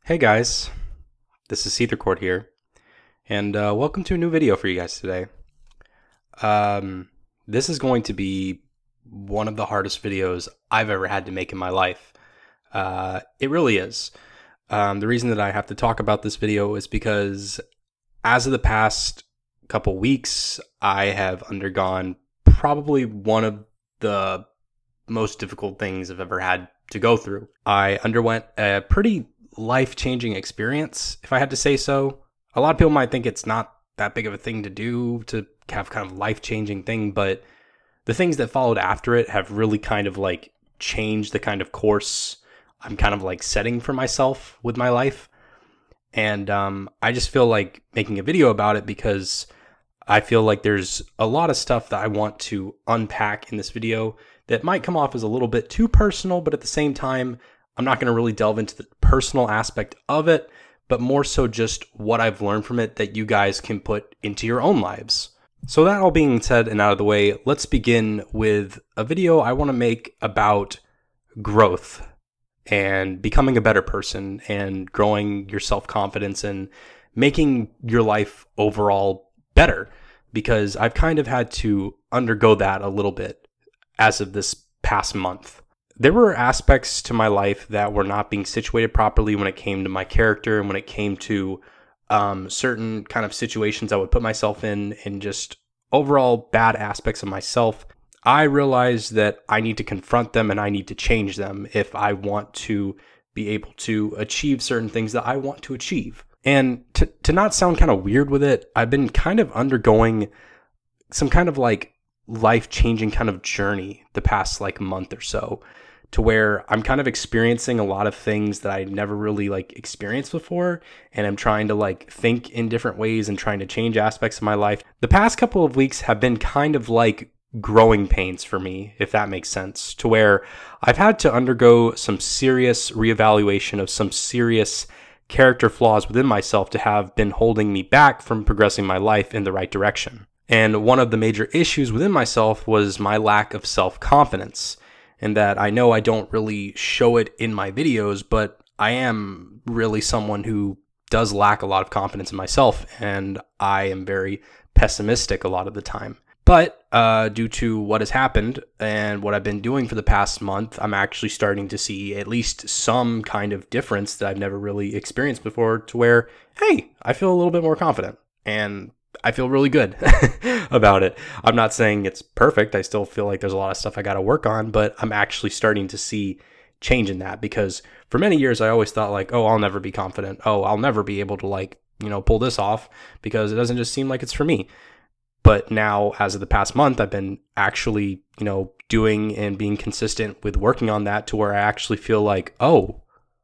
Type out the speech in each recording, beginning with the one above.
Hey guys, this is SeetherCord here, and welcome to a new video for you guys today. This is going to be one of the hardest videos I've ever had to make in my life. It really is. The reason that I have to talk about this video is because as of the past couple weeks, I have undergone probably one of the most difficult things I've ever had to go through. I underwent a pretty life-changing experience, if I had to say so. A lot of people might think it's not that big of a thing to do, to have kind of life-changing thing, but the things that followed after it have really kind of like changed the kind of course I'm kind of like setting for myself with my life. And I just feel like making a video about it because I feel like there's a lot of stuff that I want to unpack in this video that might come off as a little bit too personal, but at the same time, I'm not going to really delve into the personal aspect of it, but more so just what I've learned from it that you guys can put into your own lives. So that all being said and out of the way, let's begin with a video I want to make about growth and becoming a better person and growing your self-confidence and making your life overall better, because I've kind of had to undergo that a little bit as of this past month. There were aspects to my life that were not being situated properly when it came to my character and when it came to certain kind of situations I would put myself in and just overall bad aspects of myself. I realized that I need to confront them and I need to change them if I want to be able to achieve certain things that I want to achieve. And to not sound kind of weird with it, I've been kind of undergoing some kind of like life-changing kind of journey the past like month or so, to where I'm kind of experiencing a lot of things that I never really like experienced before, and I'm trying to like think in different ways and trying to change aspects of my life. The past couple of weeks have been kind of like growing pains for me, if that makes sense, to where I've had to undergo some serious reevaluation of some serious character flaws within myself to have been holding me back from progressing my life in the right direction. And one of the major issues within myself was my lack of self-confidence. And that I know I don't really show it in my videos, but I am really someone who does lack a lot of confidence in myself, and I am very pessimistic a lot of the time. But due to what has happened and what I've been doing for the past month, I'm actually starting to see at least some kind of difference that I've never really experienced before, to where, hey, I feel a little bit more confident, and I feel really good about it. I'm not saying it's perfect. I still feel like there's a lot of stuff I got to work on, but I'm actually starting to see change in that, because for many years I always thought like, oh, I'll never be confident. Oh, I'll never be able to like, pull this off because it doesn't just seem like it's for me. But now, as of the past month, I've been actually, doing and being consistent with working on that, to where I actually feel like, oh,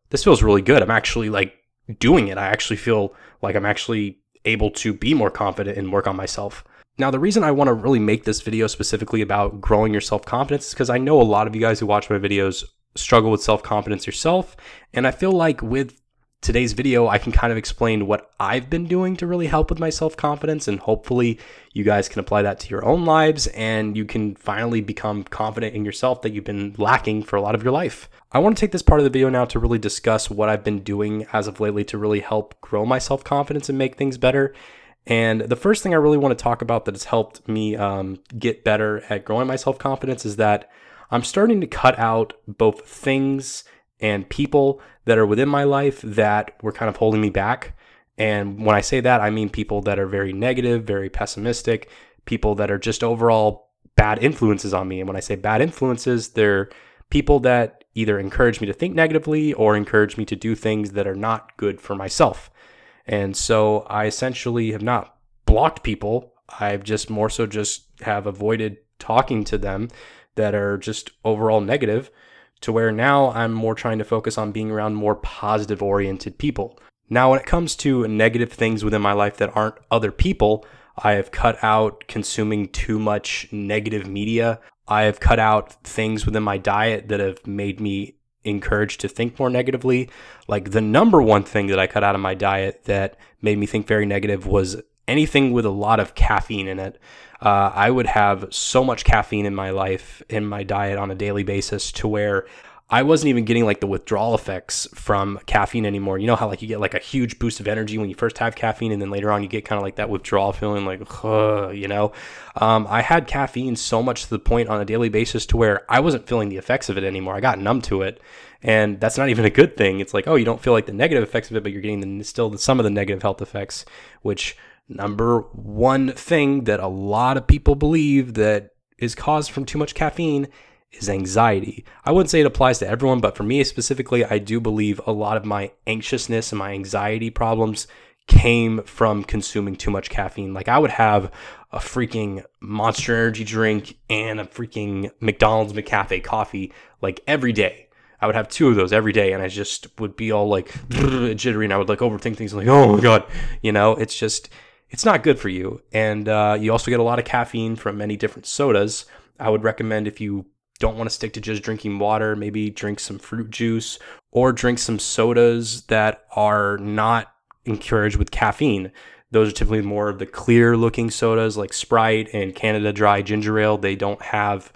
this feels really good. I'm actually like doing it. I actually feel like I'm actually able to be more confident and work on myself. Now, the reason I want to really make this video specifically about growing your self-confidence is because I know a lot of you guys who watch my videos struggle with self-confidence yourself. And I feel like with today's video, I can kind of explain what I've been doing to really help with my self-confidence. And hopefully you guys can apply that to your own lives and you can finally become confident in yourself that you've been lacking for a lot of your life. I want to take this part of the video now to really discuss what I've been doing as of lately to really help grow my self-confidence and make things better. And the first thing I really want to talk about that has helped me get better at growing my self-confidence is that I'm starting to cut out both things and people that are within my life that were kind of holding me back. And when I say that, I mean people that are very negative, very pessimistic, people that are just overall bad influences on me. And when I say bad influences, they're people that either encourage me to think negatively or encourage me to do things that are not good for myself. And so I essentially have not blocked people. I've just more so just have avoided talking to them that are just overall negative, to where now I'm more trying to focus on being around more positive oriented people. Now, when it comes to negative things within my life that aren't other people, I have cut out consuming too much negative media. I have cut out things within my diet that have made me encouraged to think more negatively. Like the number one thing that I cut out of my diet that made me think very negative was anything with a lot of caffeine in it. I would have so much caffeine in my life, in my diet on a daily basis, to where I wasn't even getting like the withdrawal effects from caffeine anymore. You know how like you get like a huge boost of energy when you first have caffeine, and then later on you get kind of like that withdrawal feeling, like, you know. I had caffeine so much to the point on a daily basis to where I wasn't feeling the effects of it anymore. I got numb to it, and that's not even a good thing. It's like, oh, you don't feel like the negative effects of it, but you're getting still some of the negative health effects, which number one thing that a lot of people believe that is caused from too much caffeine is anxiety. I wouldn't say it applies to everyone, but for me specifically, I do believe a lot of my anxiousness and my anxiety problems came from consuming too much caffeine. Like I would have a freaking Monster Energy drink and a freaking McDonald's McCafe coffee like every day. I would have 2 of those every day, and I just would be all like jittery, and I would like overthink things like, oh my God, you know, it's not good for you. And you also get a lot of caffeine from many different sodas. I would recommend, if you don't want to stick to just drinking water, maybe drink some fruit juice or drink some sodas that are not encouraged with caffeine. Those are typically more of the clear looking sodas like Sprite and Canada Dry Ginger Ale. They don't have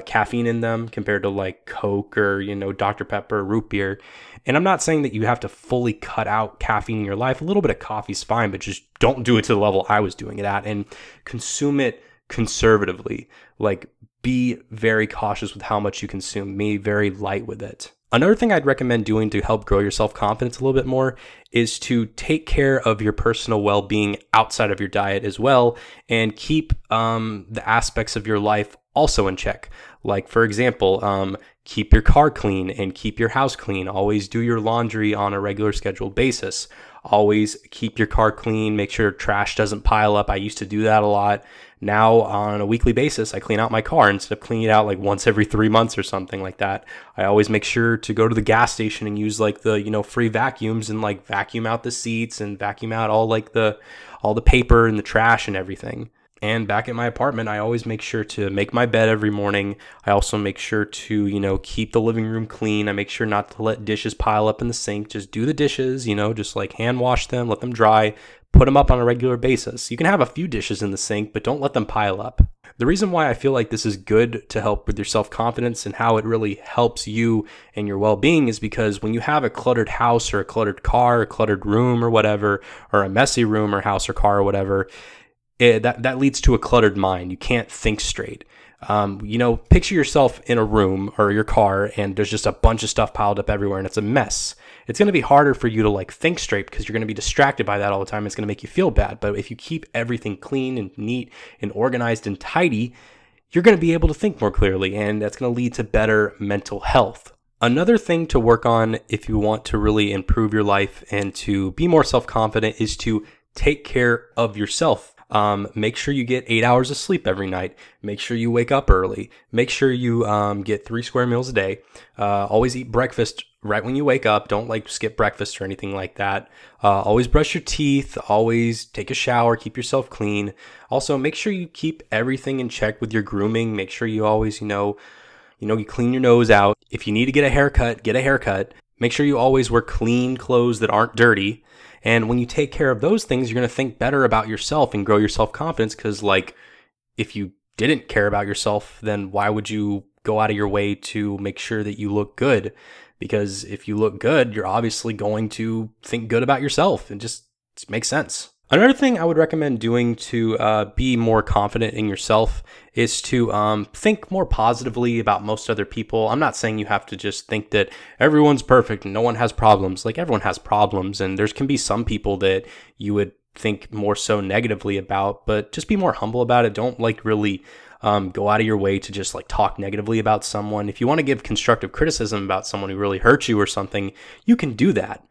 caffeine in them compared to like Coke or, you know, Dr. Pepper, root beer. And I'm not saying that you have to fully cut out caffeine in your life. A little bit of coffee is fine, but just don't do it to the level I was doing it at, and consume it conservatively. Like, be very cautious with how much you consume. Be very light with it. Another thing I'd recommend doing to help grow your self-confidence a little bit more is to take care of your personal well-being outside of your diet as well, and keep the aspects of your life also in check. Like, for example, keep your car clean and keep your house clean. Always do your laundry on a regular scheduled basis. Always keep your car clean. Make sure trash doesn't pile up. I used to do that a lot. Now, on a weekly basis, I clean out my car instead of cleaning it out like once every 3 months or something like that. I always make sure to go to the gas station and use like the, you know, free vacuums, and like vacuum out the seats and vacuum out all the paper and the trash and everything. And back at my apartment, I always make sure to make my bed every morning. I also make sure to, you know, keep the living room clean. I make sure not to let dishes pile up in the sink. Just do the dishes, you know, just like hand wash them, let them dry, put them up on a regular basis. You can have a few dishes in the sink, but don't let them pile up. The reason why I feel like this is good to help with your self-confidence and how it really helps you and your well-being is because when you have a cluttered house or a cluttered car, a cluttered room or whatever, or a messy room or house or car or whatever, that leads to a cluttered mind. You can't think straight. You know, picture yourself in a room or your car, and there's just a bunch of stuff piled up everywhere, and it's a mess. It's going to be harder for you to like think straight because you're going to be distracted by that all the time. It's going to make you feel bad. But if you keep everything clean and neat and organized and tidy, you're going to be able to think more clearly, and that's going to lead to better mental health. Another thing to work on if you want to really improve your life and to be more self-confident is to take care of yourself. Make sure you get 8 hours of sleep every night. Make sure you wake up early. Make sure you get 3 square meals a day. Always eat breakfast right when you wake up. Don't like skip breakfast or anything like that. Always brush your teeth. Always take a shower. Keep yourself clean. Also, make sure you keep everything in check with your grooming. Make sure you always, you clean your nose out. If you need to get a haircut, get a haircut. Make sure you always wear clean clothes that aren't dirty. And when you take care of those things, you're going to think better about yourself and grow your self-confidence, because, like, if you didn't care about yourself, then why would you go out of your way to make sure that you look good? Because if you look good, you're obviously going to think good about yourself. It just makes sense. Another thing I would recommend doing to be more confident in yourself is to think more positively about most other people. I'm not saying you have to just think that everyone's perfect and no one has problems. Like, everyone has problems, and there can be some people that you would think more so negatively about, but just be more humble about it. Don't really go out of your way to just talk negatively about someone. If you want to give constructive criticism about someone who really hurt you or something, you can do that.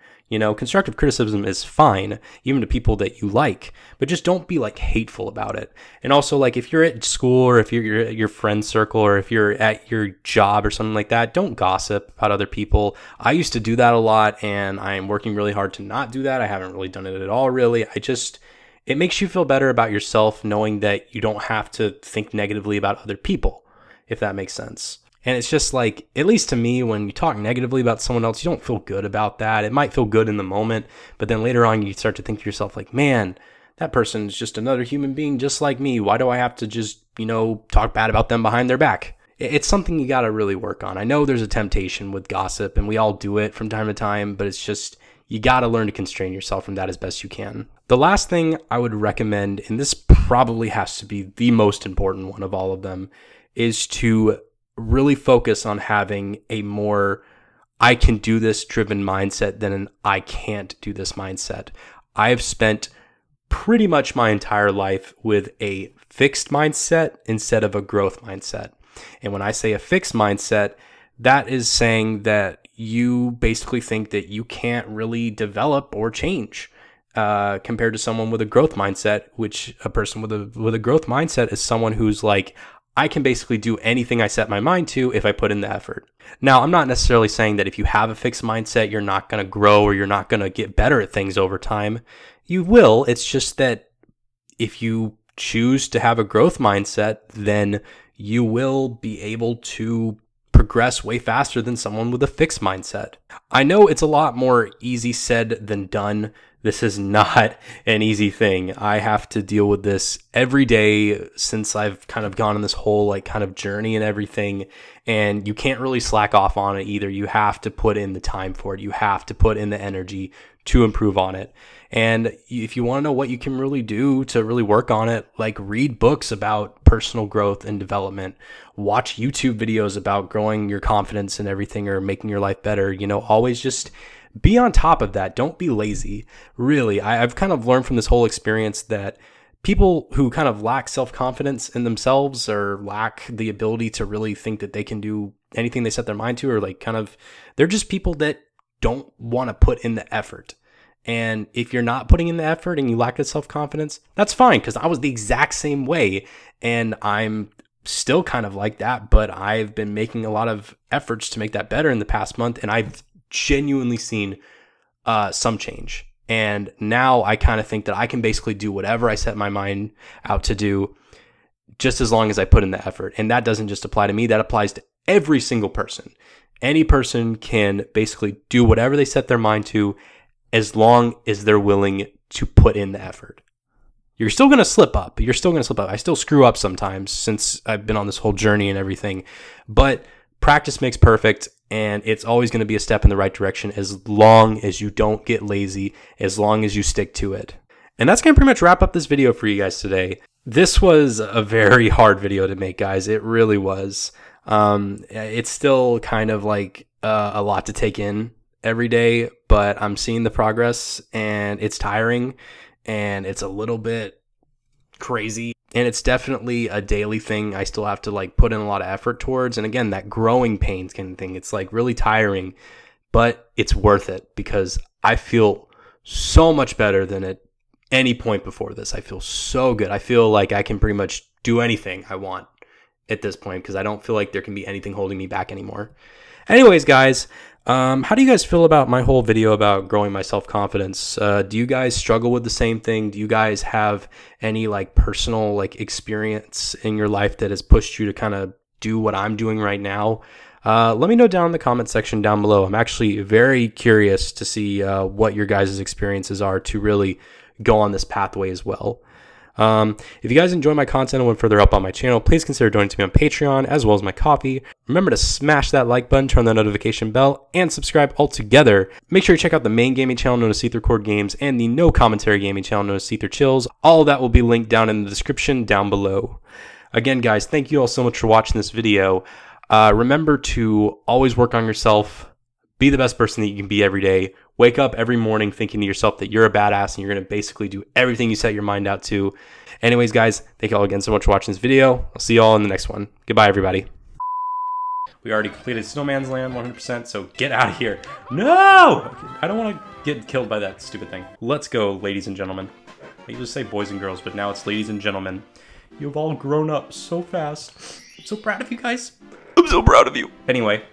Constructive criticism is fine, even to people that you like, but just don't be hateful about it. And also, if you're at school, or if you're at your friend circle, or if you're at your job or something like that, don't gossip about other people. I used to do that a lot, and I'm working really hard to not do that. I haven't really done it at all, really. It makes you feel better about yourself knowing that you don't have to think negatively about other people, if that makes sense. And it's just at least to me, when you talk negatively about someone else, you don't feel good about that. It might feel good in the moment, but then later on you start to think to yourself man, that person's just another human being just like me. Why do I have to just, talk bad about them behind their back? it's something you got to really work on. I know there's a temptation with gossip, and we all do it from time to time, but it's just, you got to learn to constrain yourself from that as best you can. The last thing I would recommend, and this probably has to be the most important one of all of them, is to really focus on having a more I can do this driven mindset than an I can't do this mindset. I've spent pretty much my entire life with a fixed mindset instead of a growth mindset. And when I say a fixed mindset, that is saying that you basically think that you can't really develop or change compared to someone with a growth mindset, which a person with a growth mindset is someone who's like, I can basically do anything I set my mind to if I put in the effort. Now, I'm not necessarily saying that if you have a fixed mindset, you're not going to grow or you're not going to get better at things over time. You will. It's just that if you choose to have a growth mindset, then you will be able to progress way faster than someone with a fixed mindset. I know it's a lot more easy said than done. This is not an easy thing. I have to deal with this every day since I've kind of gone on this whole like kind of journey and everything. And you can't really slack off on it either. You have to put in the time for it. You have to put in the energy to improve on it. And if you want to know what you can really do to really work on it, like read books about personal growth and development, watch YouTube videos about growing your confidence and everything or making your life better. You know, always just be on top of that. Don't be lazy. Really, I've kind of learned from this whole experience that people who kind of lack self-confidence in themselves or lack the ability to really think that they can do anything they set their mind to, or like kind of, they're just people that don't want to put in the effort. And if you're not putting in the effort and you lack the self-confidence, that's fine, because I was the exact same way and I'm still kind of like that, but I've been making a lot of efforts to make that better in the past month, and I've genuinely seen some change. And now I kind of think that I can basically do whatever I set my mind out to do just as long as I put in the effort. And that doesn't just apply to me, that applies to every single person. Any person can basically do whatever they set their mind to as long as they're willing to put in the effort. You're still going to slip up. You're still going to slip up. I still screw up sometimes since I've been on this whole journey and everything. But practice makes perfect, and it's always going to be a step in the right direction as long as you don't get lazy, as long as you stick to it. And that's going to pretty much wrap up this video for you guys today. This was a very hard video to make, guys. It really was. It's still kind of like a lot to take in every day, but I'm seeing the progress, and it's tiring, and it's a little bit crazy, and it's definitely a daily thing I still have to like put in a lot of effort towards. And again, that growing pains kind of thing, it's like really tiring, but it's worth it because I feel so much better than at any point before this. I feel so good. I feel like I can pretty much do anything I want at this point because I don't feel like there can be anything holding me back anymore. Anyways, guys, how do you guys feel about my whole video about growing my self-confidence? Do you guys struggle with the same thing? Do you guys have any like personal like experience in your life that has pushed you to kind of do what I'm doing right now? Let me know down in the comment section down below. I'm actually very curious to see what your guys' experiences are to really go on this pathway as well. If you guys enjoy my content and want further help on my channel, please consider donating to me on Patreon as well as my Ko-fi. Remember to smash that like button, turn the notification bell, and subscribe all together. Make sure you check out the main gaming channel known as SeetherCord Games and the no commentary gaming channel known as Seether Chills. All of that will be linked down in the description down below. Again, guys, thank you all so much for watching this video. Remember to always work on yourself. Be the best person that you can be every day. Wake up every morning thinking to yourself that you're a badass and you're going to basically do everything you set your mind out to. Anyways, guys, thank you all again so much for watching this video. I'll see you all in the next one. Goodbye, everybody. We already completed Snowman's Land 100%, so get out of here. No! I don't want to get killed by that stupid thing. Let's go, ladies and gentlemen. I used to say boys and girls, but now it's ladies and gentlemen. You've all grown up so fast. I'm so proud of you guys. I'm so proud of you. Anyway.